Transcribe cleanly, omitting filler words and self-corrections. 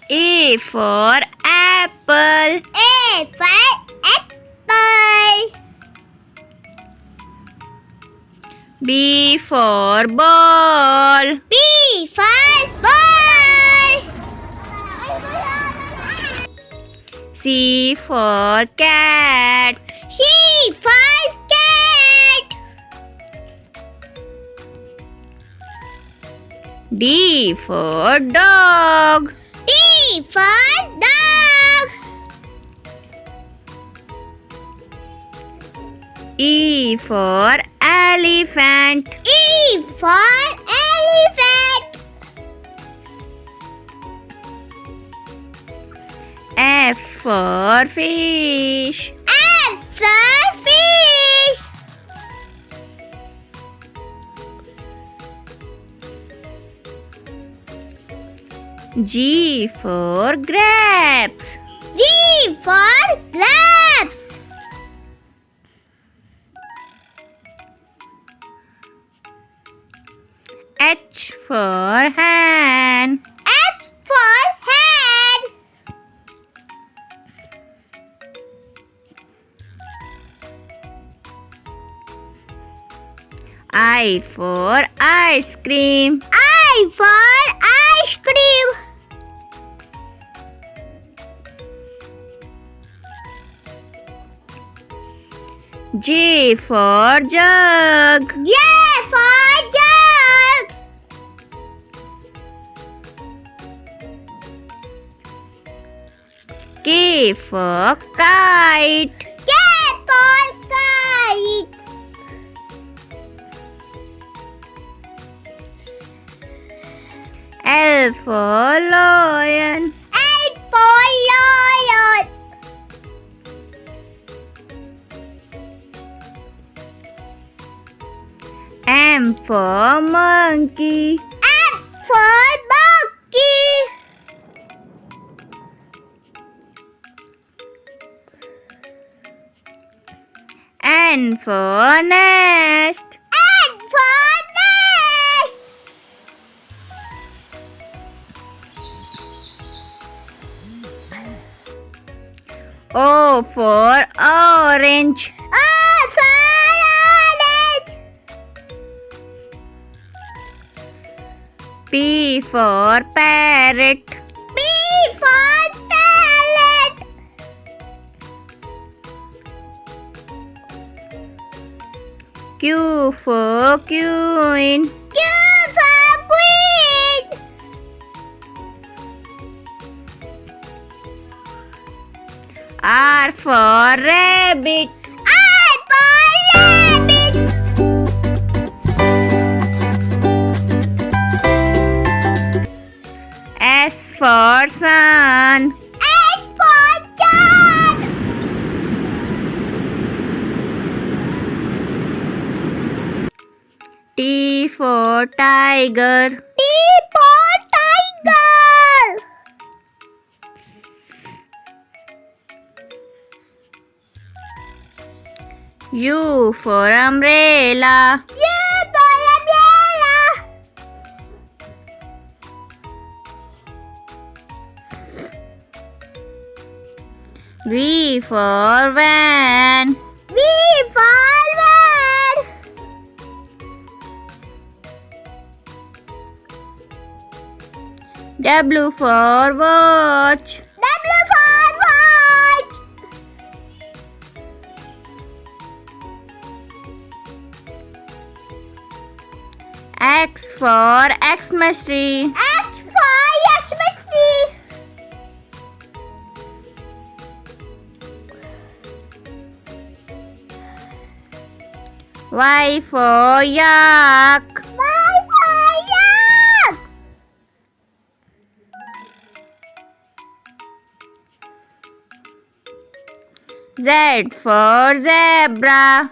A for apple. A for apple. B for ball. B for ball. C for cat. C for cat. D for dog. D for dog. E for elephant. E for elephant. F for fish. F for fish. G for grapes. G for grapes. H for hen. H for hen. I for ice cream. I for ice cream. J for jug. J for jug. K for kite. K for kite. L for lion. L for lion. M for monkey. M for monkey. N for nest. N for nest. O for orange. O for orange. P for parrot. P for parrot. Q for queen. Q for queen. R for rabbit. R for rabbit. S for sun. S for sun. T for tiger. T for tiger. U for umbrella. U for umbrella. V for van. V for van. W for watch. W for watch. X for Xmas tree. X for Xmas tree. Y for yak. Y for yak. Z for zebra.